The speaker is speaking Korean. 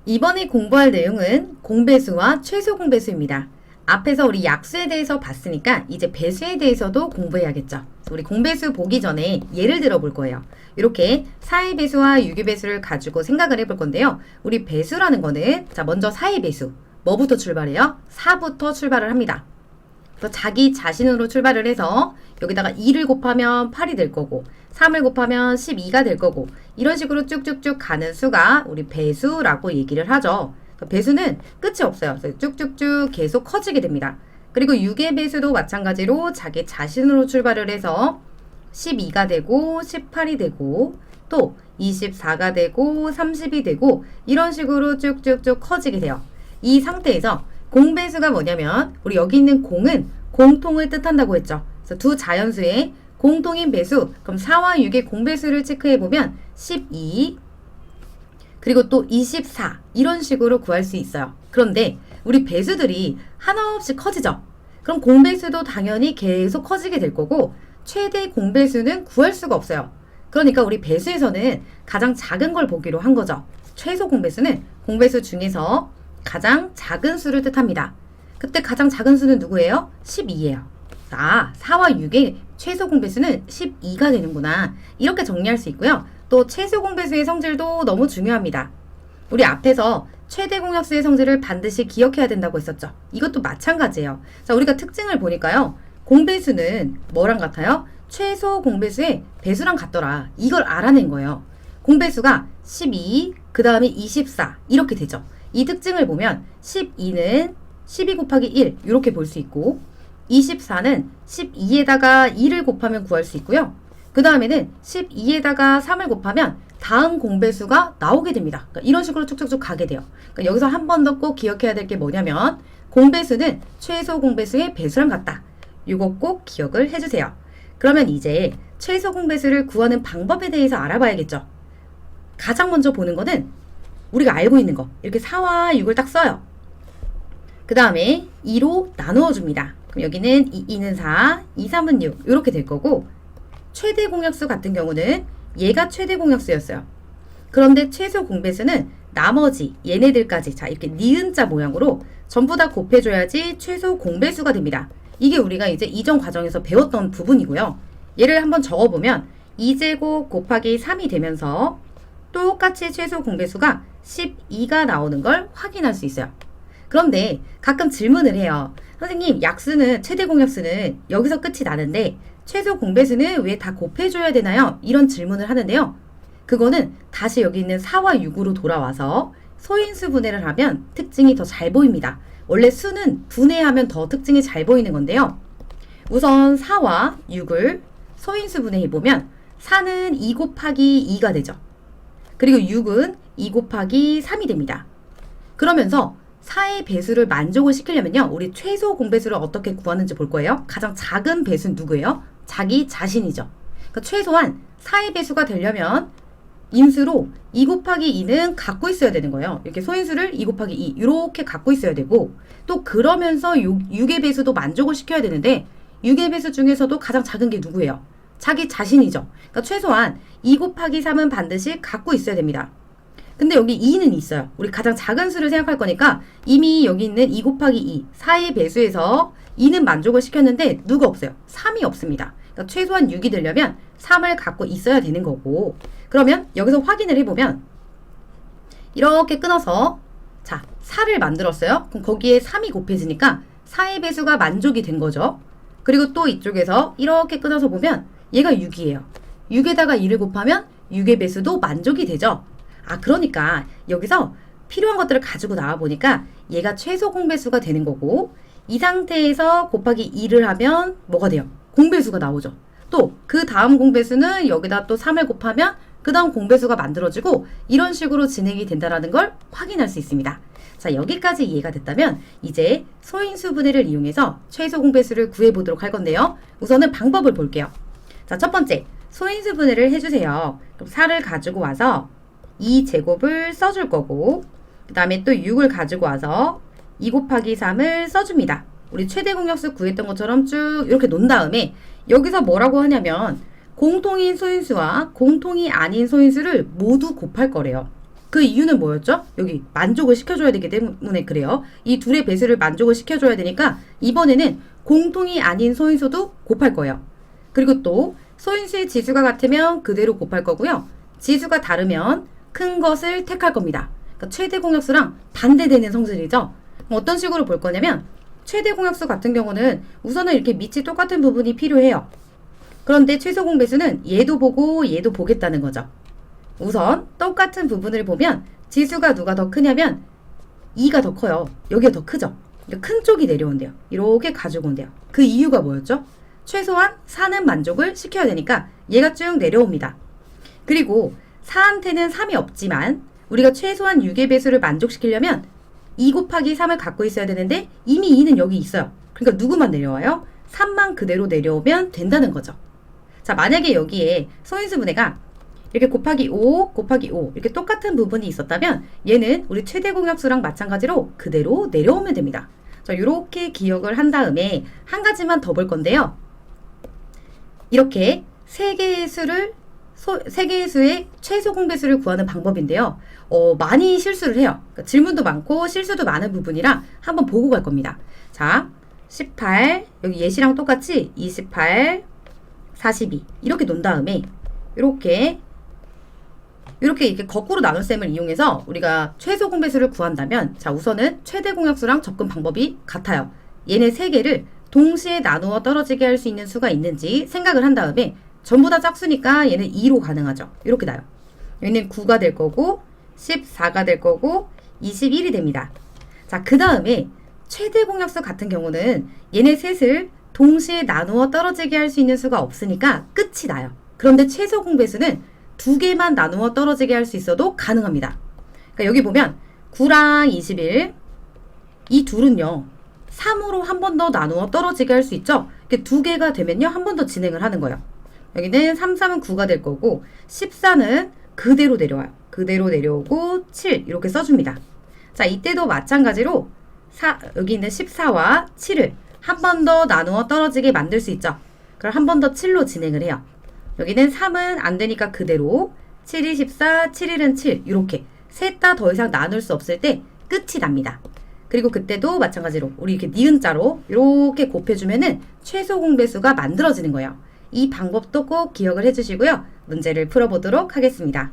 이번에 공부할 내용은 공배수와 최소 공배수입니다. 앞에서 우리 약수에 대해서 봤으니까 이제 배수에 대해서도 공부해야겠죠. 우리 공배수 보기 전에 예를 들어 볼 거예요. 이렇게 4의 배수와 6의 배수를 가지고 생각을 해볼 건데요. 우리 배수라는 거는 자 먼저 4의 배수. 뭐부터 출발해요? 4부터 출발을 합니다. 그래서 자기 자신으로 출발을 해서 여기다가 2를 곱하면 8이 될 거고 3을 곱하면 12가 될 거고 이런 식으로 쭉쭉쭉 가는 수가 우리 배수라고 얘기를 하죠. 배수는 끝이 없어요. 그래서 쭉쭉쭉 계속 커지게 됩니다. 그리고 6의 배수도 마찬가지로 자기 자신으로 출발을 해서 12가 되고 18이 되고 또 24가 되고 30이 되고 이런 식으로 쭉쭉쭉 커지게 돼요. 이 상태에서 공배수가 뭐냐면 우리 여기 있는 공은 공통을 뜻한다고 했죠. 그래서 두 자연수의 공통인 배수 그럼 4와 6의 공배수를 체크해보면 12 그리고 또 24 이런 식으로 구할 수 있어요. 그런데 우리 배수들이 하나 없이 커지죠. 그럼 공배수도 당연히 계속 커지게 될 거고 최대 공배수는 구할 수가 없어요. 그러니까 우리 배수에서는 가장 작은 걸 보기로 한 거죠. 최소 공배수는 공배수 중에서 가장 작은 수를 뜻합니다. 그때 가장 작은 수는 누구예요? 12예요. 아, 4와 6의 최소 공배수는 12가 되는구나. 이렇게 정리할 수 있고요. 또 최소 공배수의 성질도 너무 중요합니다. 우리 앞에서 최대 공약수의 성질을 반드시 기억해야 된다고 했었죠. 이것도 마찬가지예요. 자, 우리가 특징을 보니까요. 공배수는 뭐랑 같아요? 최소 공배수의 배수랑 같더라. 이걸 알아낸 거예요. 공배수가 12, 그 다음에 24 이렇게 되죠. 이 특징을 보면 12는 12 곱하기 1 이렇게 볼 수 있고 24는 12에다가 2를 곱하면 구할 수 있고요. 그 다음에는 12에다가 3을 곱하면 다음 공배수가 나오게 됩니다. 그러니까 이런 식으로 쭉쭉쭉 가게 돼요. 그러니까 여기서 한 번 더 꼭 기억해야 될 게 뭐냐면 공배수는 최소 공배수의 배수랑 같다. 이거 꼭 기억을 해주세요. 그러면 이제 최소 공배수를 구하는 방법에 대해서 알아봐야겠죠. 가장 먼저 보는 거는 우리가 알고 있는 거 이렇게 4와 6을 딱 써요. 그 다음에 2로 나누어 줍니다. 그럼 여기는 2는 4, 2, 3은 6 이렇게 될 거고 최대 공약수 같은 경우는 얘가 최대 공약수였어요. 그런데 최소 공배수는 나머지 얘네들까지 자 이렇게 니은자 모양으로 전부 다 곱해줘야지 최소 공배수가 됩니다. 이게 우리가 이제 이전 과정에서 배웠던 부분이고요. 얘를 한번 적어보면 2제곱 곱하기 3이 되면서 똑같이 최소 공배수가 12가 나오는 걸 확인할 수 있어요. 그런데 가끔 질문을 해요. 선생님, 약수는 최대 공약수는 여기서 끝이 나는데 최소 공배수는 왜 다 곱해줘야 되나요? 이런 질문을 하는데요. 그거는 다시 여기 있는 4와 6으로 돌아와서 소인수 분해를 하면 특징이 더 잘 보입니다. 원래 수는 분해하면 더 특징이 잘 보이는 건데요. 우선 4와 6을 소인수 분해해보면 4는 2 곱하기 2가 되죠. 그리고 6은 2 곱하기 3이 됩니다. 그러면서 4의 배수를 만족을 시키려면요. 우리 최소 공배수를 어떻게 구하는지 볼 거예요. 가장 작은 배수는 누구예요? 자기 자신이죠. 그러니까 최소한 4의 배수가 되려면 인수로 2 곱하기 2는 갖고 있어야 되는 거예요. 이렇게 소인수를 2 곱하기 2 이렇게 갖고 있어야 되고 또 그러면서 6의 배수도 만족을 시켜야 되는데 6의 배수 중에서도 가장 작은 게 누구예요? 자기 자신이죠. 그러니까 최소한 2 곱하기 3은 반드시 갖고 있어야 됩니다. 근데 여기 2는 있어요. 우리 가장 작은 수를 생각할 거니까 이미 여기 있는 2 곱하기 2, 4의 배수에서 2는 만족을 시켰는데 누가 없어요? 3이 없습니다. 그러니까 최소한 6이 되려면 3을 갖고 있어야 되는 거고 그러면 여기서 확인을 해보면 이렇게 끊어서 자 4를 만들었어요. 그럼 거기에 3이 곱해지니까 4의 배수가 만족이 된 거죠. 그리고 또 이쪽에서 이렇게 끊어서 보면 얘가 6이에요. 6에다가 2를 곱하면 6의 배수도 만족이 되죠. 아 그러니까 여기서 필요한 것들을 가지고 나와 보니까 얘가 최소 공배수가 되는 거고 이 상태에서 곱하기 2를 하면 뭐가 돼요? 공배수가 나오죠. 또 그 다음 공배수는 여기다 또 3을 곱하면 그 다음 공배수가 만들어지고 이런 식으로 진행이 된다는 걸 확인할 수 있습니다. 자 여기까지 이해가 됐다면 이제 소인수 분해를 이용해서 최소 공배수를 구해보도록 할 건데요. 우선은 방법을 볼게요. 자 첫 번째 소인수 분해를 해주세요. 그럼 4를 가지고 와서 2제곱을 써줄 거고 그 다음에 또 6을 가지고 와서 2 곱하기 3을 써줍니다. 우리 최대 공약수 구했던 것처럼 쭉 이렇게 놓은 다음에 여기서 뭐라고 하냐면 공통인 소인수와 공통이 아닌 소인수를 모두 곱할 거래요. 그 이유는 뭐였죠? 여기 만족을 시켜줘야 되기 때문에 그래요. 이 둘의 배수를 만족을 시켜줘야 되니까 이번에는 공통이 아닌 소인수도 곱할 거예요. 그리고 또 소인수의 지수가 같으면 그대로 곱할 거고요. 지수가 다르면 큰 것을 택할 겁니다. 그러니까 최대 공약수랑 반대되는 성질이죠. 어떤 식으로 볼 거냐면 최대 공약수 같은 경우는 우선은 이렇게 밑이 똑같은 부분이 필요해요. 그런데 최소 공배수는 얘도 보고 얘도 보겠다는 거죠. 우선 똑같은 부분을 보면 지수가 누가 더 크냐면 2가 더 커요. 여기가 더 크죠. 그러니까 큰 쪽이 내려온대요. 이렇게 가지고 온대요. 그 이유가 뭐였죠? 최소한 4는 만족을 시켜야 되니까 얘가 쭉 내려옵니다. 그리고 4한테는 3이 없지만 우리가 최소한 6의 배수를 만족시키려면 2 곱하기 3을 갖고 있어야 되는데 이미 2는 여기 있어요. 그러니까 누구만 내려와요? 3만 그대로 내려오면 된다는 거죠. 자, 만약에 여기에 소인수분해가 이렇게 곱하기 5, 곱하기 5 이렇게 똑같은 부분이 있었다면 얘는 우리 최대 공약수랑 마찬가지로 그대로 내려오면 됩니다. 자, 이렇게 기억을 한 다음에 한 가지만 더 볼 건데요. 이렇게 세 개의 수의 최소 공배수를 구하는 방법인데요. 많이 실수를 해요. 그러니까 질문도 많고 실수도 많은 부분이라 한번 보고 갈 겁니다. 자, 18, 여기 예시랑 똑같이 28, 42 이렇게 놓은 다음에 이렇게 거꾸로 나눌 셈을 이용해서 우리가 최소 공배수를 구한다면 자, 우선은 최대 공약수랑 접근 방법이 같아요. 얘네 세 개를 동시에 나누어 떨어지게 할 수 있는 수가 있는지 생각을 한 다음에 전부 다 짝수니까 얘는 2로 가능하죠. 이렇게 나요. 얘는 9가 될 거고 14가 될 거고 21이 됩니다. 자, 그 다음에 최대 공약수 같은 경우는 얘네 셋을 동시에 나누어 떨어지게 할 수 있는 수가 없으니까 끝이 나요. 그런데 최소 공배수는 두 개만 나누어 떨어지게 할 수 있어도 가능합니다. 그러니까 여기 보면 9랑 21 이 둘은요 3으로 한 번 더 나누어 떨어지게 할 수 있죠. 이렇게 두 개가 되면요 한 번 더 진행을 하는 거예요. 여기는 3, 3은 9가 될 거고 14는 그대로 내려와요. 그대로 내려오고 7 이렇게 써줍니다. 자, 이때도 마찬가지로 여기 있는 14와 7을 한 번 더 나누어 떨어지게 만들 수 있죠. 그럼 한 번 더 7로 진행을 해요. 여기는 3은 안 되니까 그대로 7이 14, 7일은 7 이렇게 셋 다 더 이상 나눌 수 없을 때 끝이 납니다. 그리고 그때도 마찬가지로 우리 이렇게 니은자로 이렇게 곱해주면은 최소 공배수가 만들어지는 거예요. 이 방법도 꼭 기억을 해주시고요. 문제를 풀어보도록 하겠습니다.